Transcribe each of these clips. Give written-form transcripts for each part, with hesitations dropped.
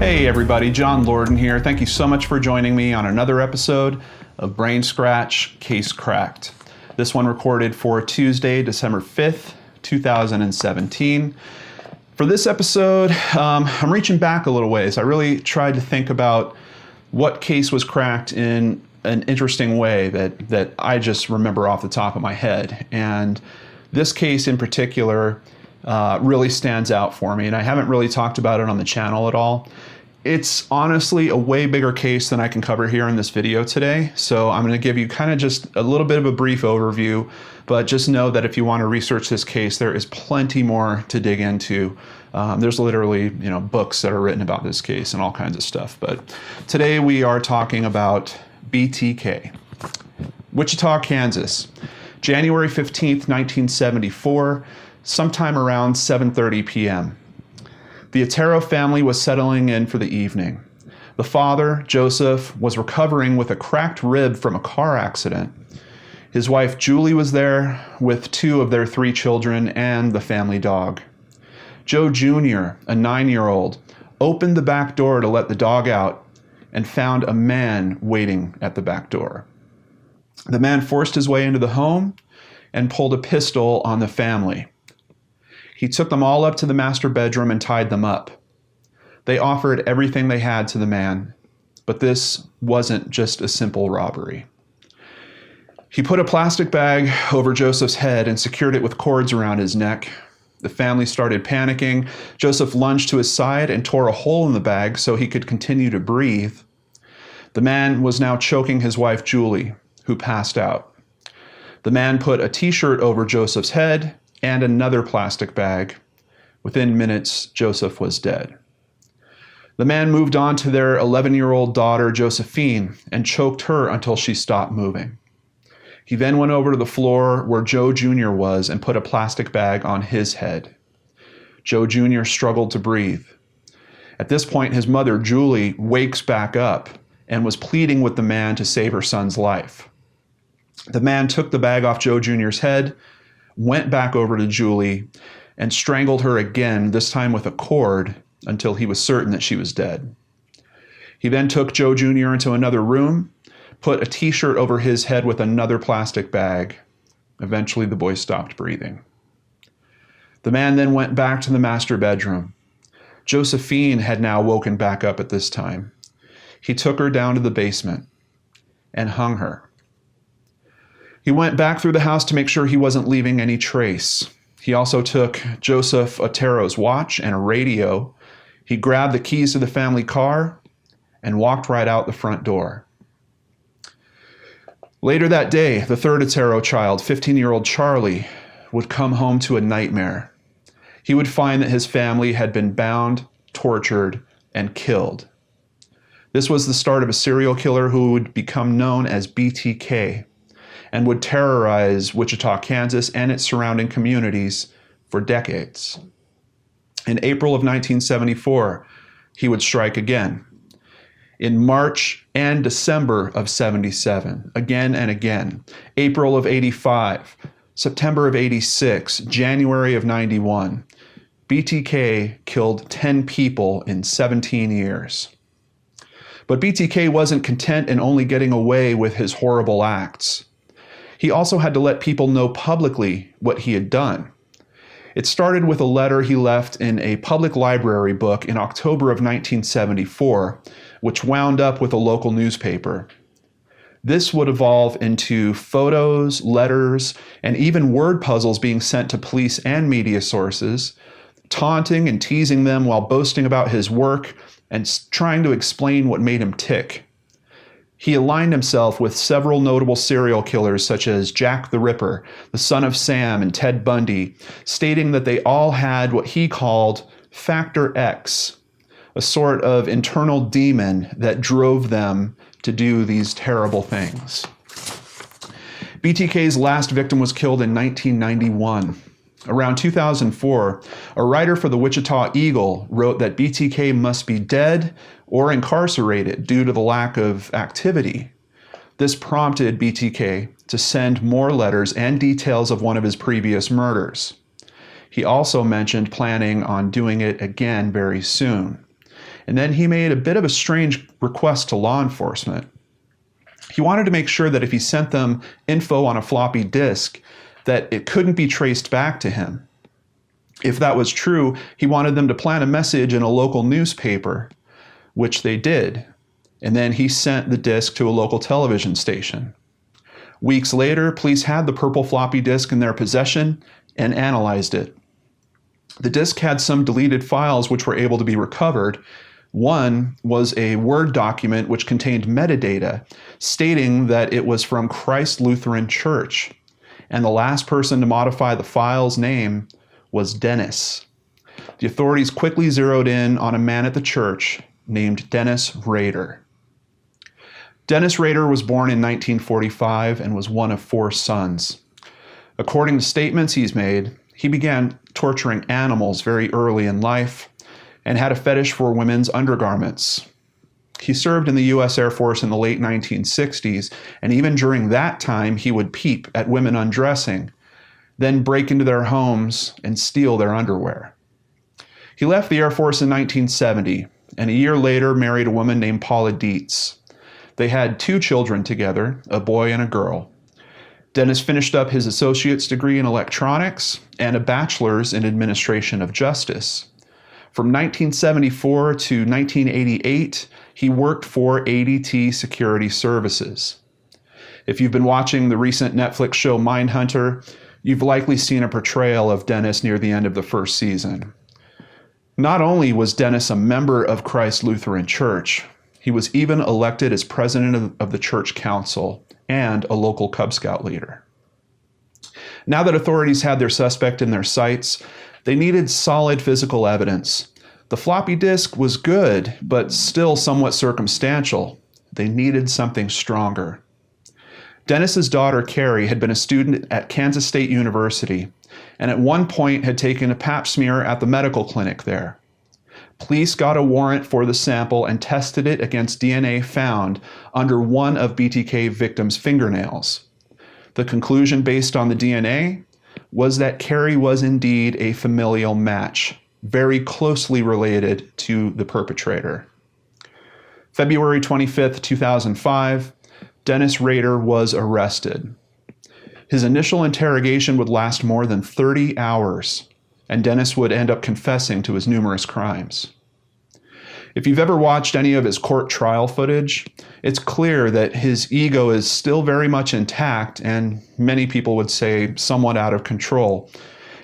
Hey everybody, John Lorden here. Thank you so much for joining me on another episode of Brain Scratch Case Cracked. This one recorded for Tuesday, December 5th, 2017. For this episode, I'm reaching back a little ways. I really tried to think about what case was cracked in an interesting way that I just remember off the top of my head. And this case in particular really stands out for me, and I haven't really talked about it on the channel at all. It's honestly a way bigger case than I can cover here in this video today, so I'm going to give you kind of just a little bit of a brief overview, but just know that if you want to research this case, there is plenty more to dig into. There's literally, books that are written about this case and all kinds of stuff, but today we are talking about BTK. Wichita, Kansas, January 15th, 1974, sometime around 7:30 p.m. The Otero family was settling in for the evening. The father, Joseph, was recovering with a cracked rib from a car accident. His wife, Julie, was there with two of their three children and the family dog. Joe Jr., a 9-year-old, opened the back door to let the dog out and found a man waiting at the back door. The man forced his way into the home and pulled a pistol on the family. He took them all up to the master bedroom and tied them up. They offered everything they had to the man, but this wasn't just a simple robbery. He put a plastic bag over Joseph's head and secured it with cords around his neck. The family started panicking. Joseph lunged to his side and tore a hole in the bag so he could continue to breathe. The man was now choking his wife, Julie, who passed out. The man put a t-shirt over Joseph's head and another plastic bag. Within minutes, Joseph was dead. The man moved on to their 11-year-old daughter, Josephine, and choked her until she stopped moving. He then went over to the floor where Joe Jr. was and put a plastic bag on his head. Joe Jr. struggled to breathe. At this point, his mother, Julie, wakes back up and was pleading with the man to save her son's life. The man took the bag off Joe Jr.'s head, went back over to Julie, and strangled her again, this time with a cord, until he was certain that she was dead. He then took Joe Jr. into another room, put a t-shirt over his head with another plastic bag. Eventually, the boy stopped breathing. The man then went back to the master bedroom. Josephine had now woken back up at this time. He took her down to the basement and hung her. He went back through the house to make sure he wasn't leaving any trace. He also took Joseph Otero's watch and a radio. He grabbed the keys to the family car and walked right out the front door. Later that day, the third Otero child, 15-year-old Charlie, would come home to a nightmare. He would find that his family had been bound, tortured, and killed. This was the start of a serial killer who would become known as BTK and would terrorize Wichita, Kansas and its surrounding communities for decades. In April of 1974, he would strike again. In March and December of 77, again and again. April of 85, September of 86, January of 91. BTK killed 10 people in 17 years. But BTK wasn't content in only getting away with his horrible acts. He also had to let people know publicly what he had done. It started with a letter he left in a public library book in October of 1974, which wound up with a local newspaper. This would evolve into photos, letters, and even word puzzles being sent to police and media sources, taunting and teasing them while boasting about his work and trying to explain what made him tick. He aligned himself with several notable serial killers such as Jack the Ripper, the Son of Sam, and Ted Bundy, stating that they all had what he called Factor X, a sort of internal demon that drove them to do these terrible things. BTK's last victim was killed in 1991. Around 2004, a writer for the Wichita Eagle wrote that BTK must be dead or incarcerated due to the lack of activity. This prompted BTK to send more letters and details of one of his previous murders. He also mentioned planning on doing it again very soon. And then he made a bit of a strange request to law enforcement. He wanted to make sure that if he sent them info on a floppy disk, that it couldn't be traced back to him. If that was true, he wanted them to plant a message in a local newspaper, which they did. And then he sent the disk to a local television station. Weeks later, police had the purple floppy disk in their possession and analyzed it. The disk had some deleted files which were able to be recovered. One was a Word document which contained metadata stating that it was from Christ Lutheran Church, and the last person to modify the file's name was Dennis. The authorities quickly zeroed in on a man at the church named Dennis Rader. Dennis Rader was born in 1945 and was one of 4 sons. According to statements he's made, he began torturing animals very early in life and had a fetish for women's undergarments. He served in the U.S. Air Force in the late 1960s, and even during that time, he would peep at women undressing, then break into their homes and steal their underwear. He left the Air Force in 1970, and a year later married a woman named Paula Dietz. They had 2 children together, a boy and a girl. Dennis finished up his associate's degree in electronics and a bachelor's in administration of justice. From 1974 to 1988, he worked for ADT Security Services. If you've been watching the recent Netflix show Mindhunter, you've likely seen a portrayal of Dennis near the end of the first season. Not only was Dennis a member of Christ Lutheran Church, he was even elected as president of the church council and a local Cub Scout leader. Now that authorities had their suspect in their sights, they needed solid physical evidence. The floppy disk was good, but still somewhat circumstantial. They needed something stronger. Dennis's daughter, Carrie, had been a student at Kansas State University, and at one point had taken a pap smear at the medical clinic there. Police got a warrant for the sample and tested it against DNA found under one of BTK victims' fingernails. The conclusion based on the DNA was that Carrie was indeed a familial match, very closely related to the perpetrator. February 25th, 2005, Dennis Rader was arrested. His initial interrogation would last more than 30 hours, and Dennis would end up confessing to his numerous crimes. If you've ever watched any of his court trial footage, it's clear that his ego is still very much intact and many people would say somewhat out of control.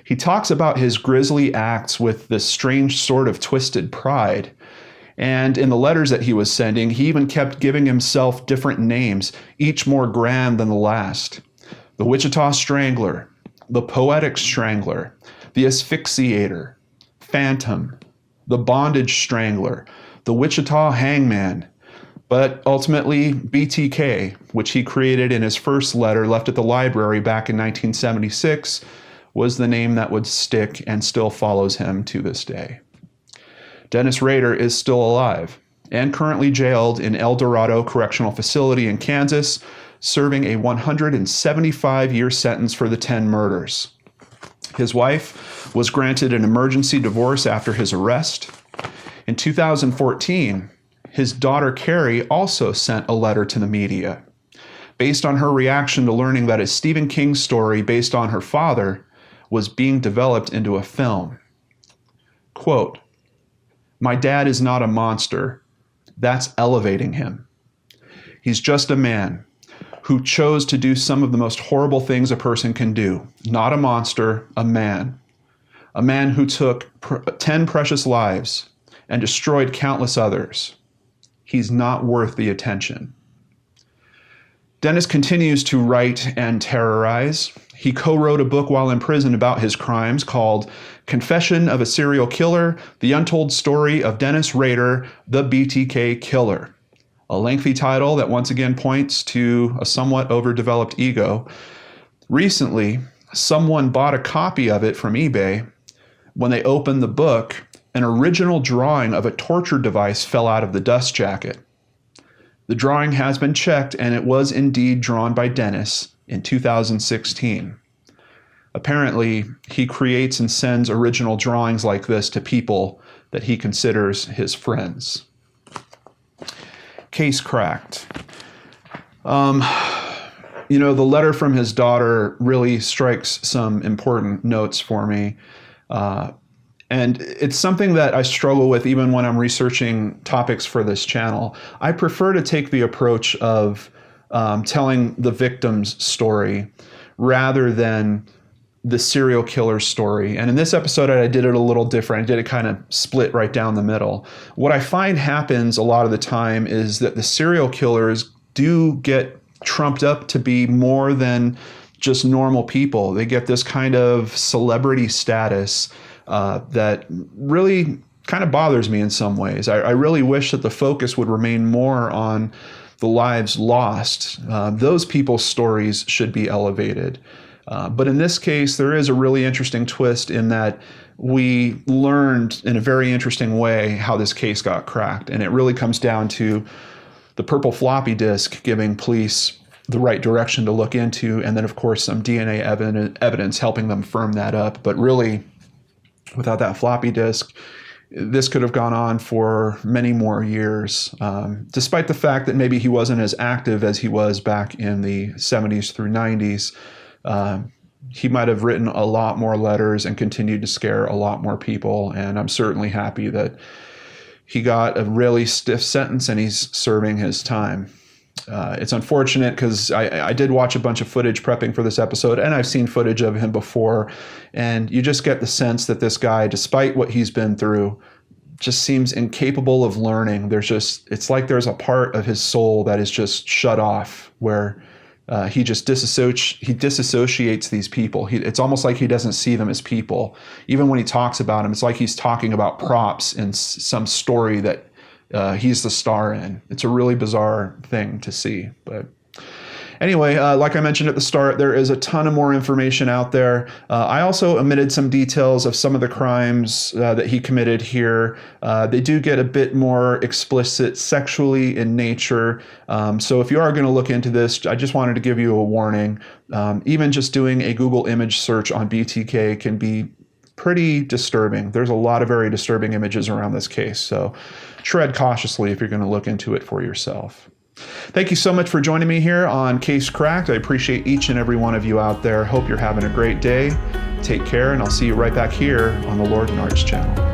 He talks about his grisly acts with this strange sort of twisted pride. And in the letters that he was sending, he even kept giving himself different names, each more grand than the last. The Wichita Strangler, the Poetic Strangler, the Asphyxiator, Phantom, the Bondage Strangler, the Wichita Hangman, but ultimately BTK, which he created in his first letter left at the library back in 1976, was the name that would stick and still follows him to this day. Dennis Rader is still alive and currently jailed in El Dorado Correctional Facility in Kansas, serving a 175-year sentence for the 10 murders. His wife was granted an emergency divorce after his arrest. In 2014, his daughter Carrie also sent a letter to the media. Based on her reaction to learning that a Stephen King story based on her father was being developed into a film. Quote, "My dad is not a monster. That's elevating him. He's just a man who chose to do some of the most horrible things a person can do. Not a monster, a man. A man who took 10 precious lives and destroyed countless others. He's not worth the attention." Dennis continues to write and terrorize. He co-wrote a book while in prison about his crimes called Confession of a Serial Killer, The Untold Story of Dennis Rader, the BTK Killer. A lengthy title that once again points to a somewhat overdeveloped ego. Recently, someone bought a copy of it from eBay. When they opened the book, an original drawing of a torture device fell out of the dust jacket. The drawing has been checked, and it was indeed drawn by Dennis in 2016. Apparently, he creates and sends original drawings like this to people that he considers his friends. Case cracked. The letter from his daughter really strikes some important notes for me. And it's something that I struggle with even when I'm researching topics for this channel. I prefer to take the approach of telling the victim's story rather than the serial killer's story. And in this episode, I did it a little different. I did it kind of split right down the middle. What I find happens a lot of the time is that the serial killers do get trumped up to be more than just normal people. They get this kind of celebrity status that really kind of bothers me in some ways. I really wish that the focus would remain more on the lives lost. Those people's stories should be elevated. But in this case, there is a really interesting twist in that we learned in a very interesting way how this case got cracked. And it really comes down to the purple floppy disk giving police the right direction to look into, and then, of course, some DNA evidence helping them firm that up. But really, without that floppy disk, this could have gone on for many more years, despite the fact that maybe he wasn't as active as he was back in the 70s through 90s. He might have written a lot more letters and continued to scare a lot more people, and I'm certainly happy that he got a really stiff sentence and he's serving his time. It's unfortunate because I did watch a bunch of footage prepping for this episode, and I've seen footage of him before, and you just get the sense that this guy, despite what he's been through, just seems incapable of learning. It's like there's a part of his soul that is just shut off, where he just disassociates these people. It's almost like he doesn't see them as people. Even when he talks about them, it's like he's talking about props in some story that he's the star in. It's a really bizarre thing to see. But anyway, like I mentioned at the start, there is a ton of more information out there. I also omitted some details of some of the crimes that he committed here. They do get a bit more explicit sexually in nature. So if you are going to look into this, I just wanted to give you a warning. Even just doing a Google image search on BTK can be pretty disturbing. There's a lot of very disturbing images around this case. So tread cautiously if you're going to look into it for yourself. Thank you so much for joining me here on Case Cracked. I appreciate each and every one of you out there. Hope you're having a great day. Take care, and I'll see you right back here on the Lord and Arts channel.